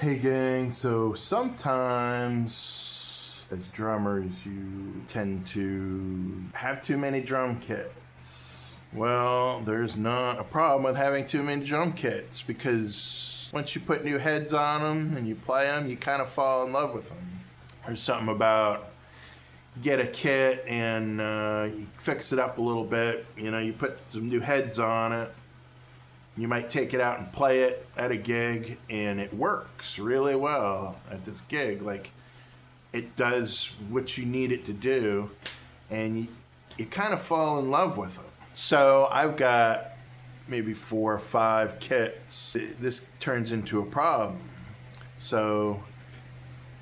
Hey gang, so sometimes as drummers you tend to have too many drum kits. Well, there's not a problem with having too many drum kits because once you put new heads on them and you play them, you kind of fall in love with them. There's something about get a kit and you fix it up a little bit, you put some new heads on it. You might take it out and play it at a gig, and it works really well at this gig. Like, it does what you need it to do, and you kind of fall in love with it. So I've got maybe 4 or 5 kits. This turns into a problem. So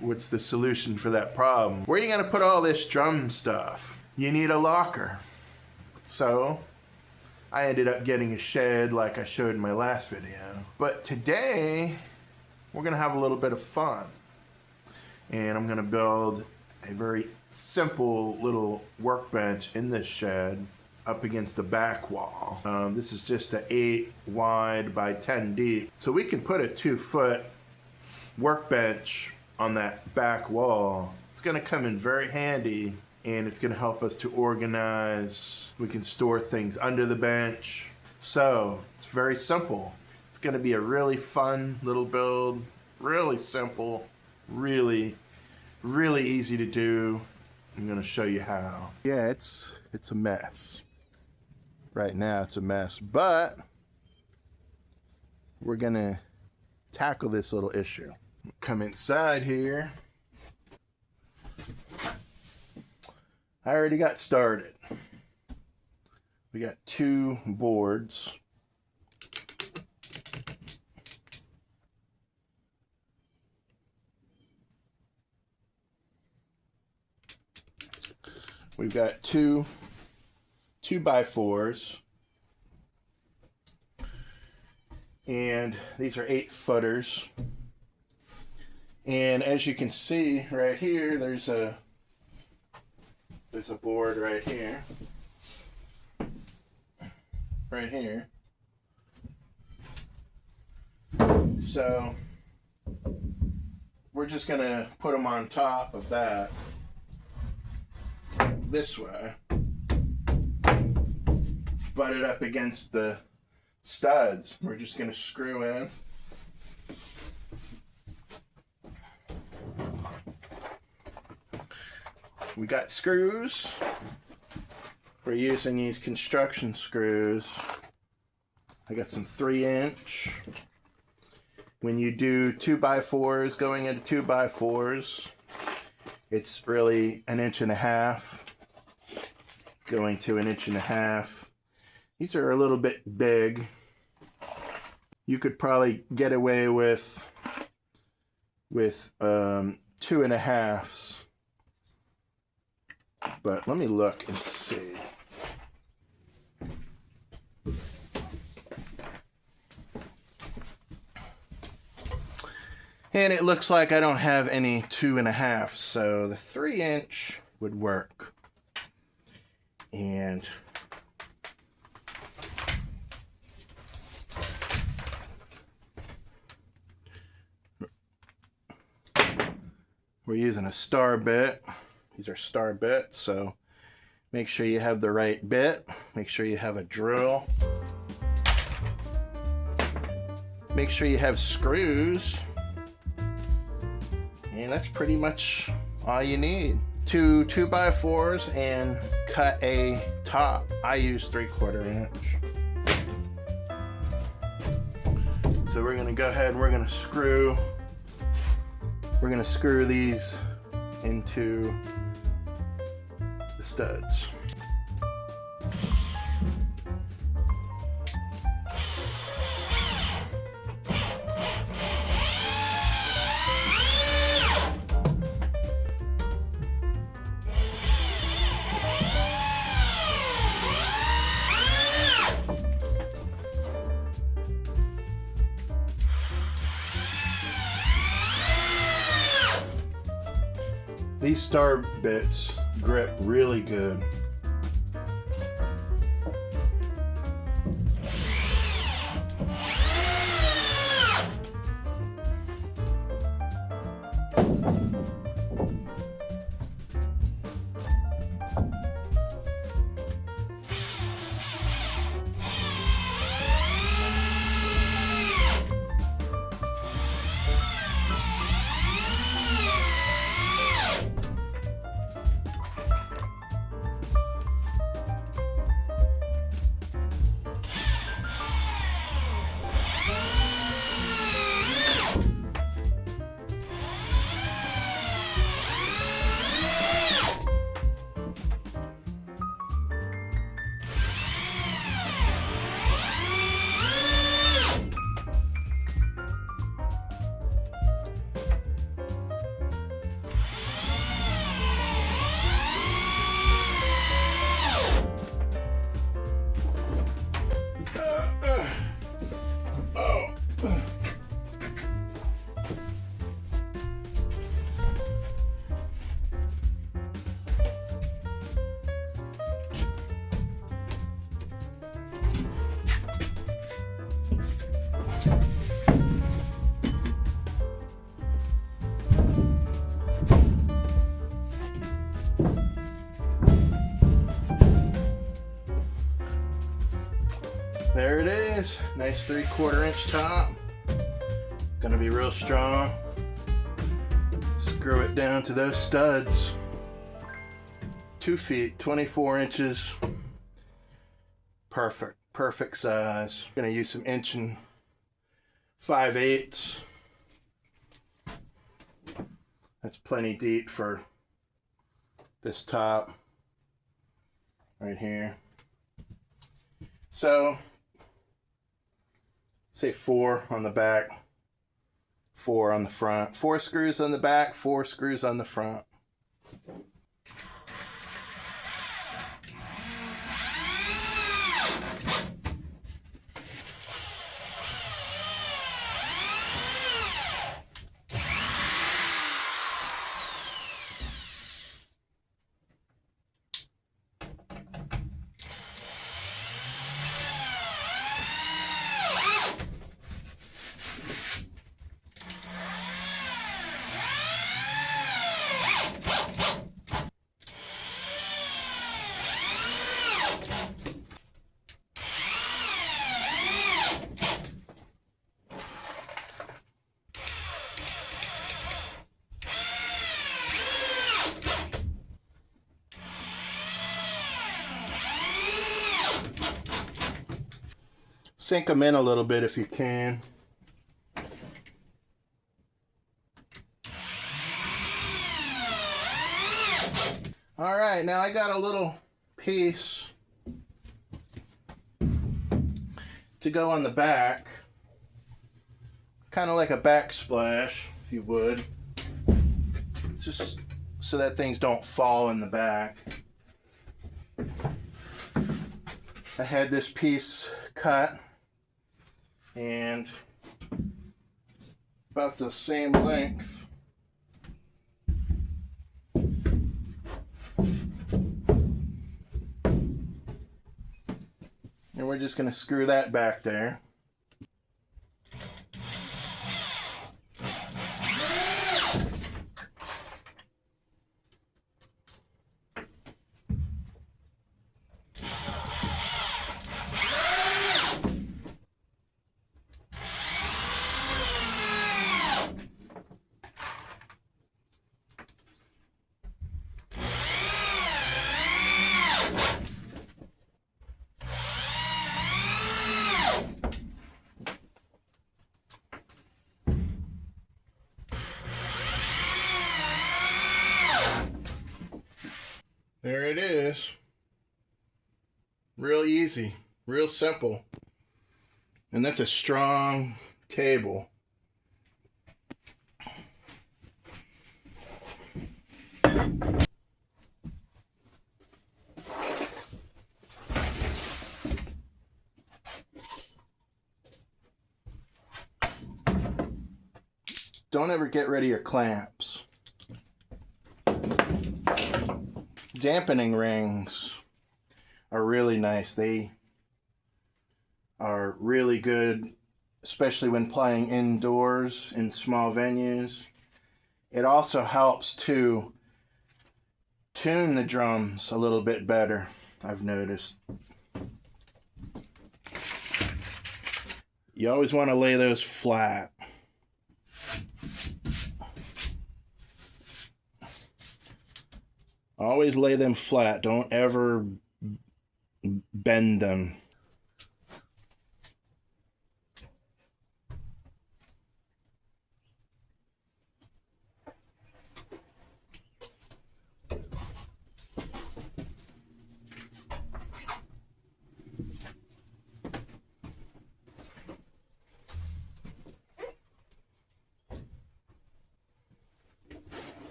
what's the solution for that problem? Where are you going to put all this drum stuff? You need a locker. So I ended up getting a shed like I showed in my last video. But today, we're gonna have a little bit of fun. And I'm gonna build a very simple little workbench in this shed up against the back wall. This is just an 8 wide by 10 deep. So we can put a 2-foot workbench on that back wall. It's gonna come in very handy, and it's gonna help us to organize. We can store things under the bench. So it's very simple. It's gonna be a really fun little build, really simple, really easy to do. I'm gonna show you how. Yeah, it's a mess. Right now it's a mess, but we're gonna tackle this little issue. Come inside here. I already got started. We got 2 boards. We've got 2 2x4s. And these are 8-footers. And as you can see right here, there's a board right here. Right here. So we're just gonna put them on top of that this way, butt it up against the studs. We're just gonna screw in. We got screws. We're using these construction screws. I got some 3-inch. When you do 2x4s, going into 2x4s, it's really 1.5 inches, going to 1.5 inches. These are a little bit big. You could probably get away with 2.5s. But let me look and see. And it looks like I don't have any 2.5, so the 3-inch would work. And we're using a star bit. These are star bits, so make sure you have the right bit. Make sure you have a drill. Make sure you have screws. And that's pretty much all you need. 2 2x4s and cut a top. I use 3/4 inch. So we're gonna go ahead and we're gonna screw these into the studs. These star bits grip really good. Nice 3/4 inch top. Gonna be real strong. Screw it down to those studs. 2 feet, 24 inches. Perfect, perfect size. Gonna use some 1 5/8. That's plenty deep for this top right here. So say 4 on the back, 4 on the front. 4 screws on the back, 4 screws on the front. Sink them in a little bit if you can. All right, now I got a little piece to go on the back, kind of like a backsplash, if you would, just so that things don't fall in the back. I had this piece cut, and it's about the same length. And we're just going to screw that back there. There it is. Real easy, real simple. And that's a strong table. Don't ever get rid of your clamps. Dampening rings are really nice. They are really good, especially when playing indoors in small venues. It also helps to tune the drums a little bit better, I've noticed. You always want to lay those flat. Always lay them flat. Don't ever bend them.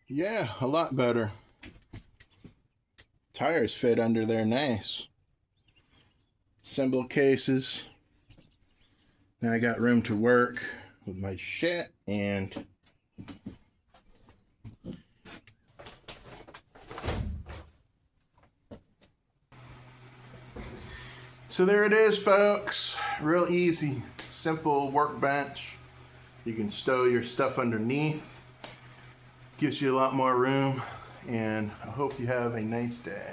Yeah, a lot better. Tires fit under there nice. Cymbal cases. Now I got room to work with my shit and so there it is, folks. Real easy, simple workbench. You can stow your stuff underneath. Gives you a lot more room, and I hope you have a nice day.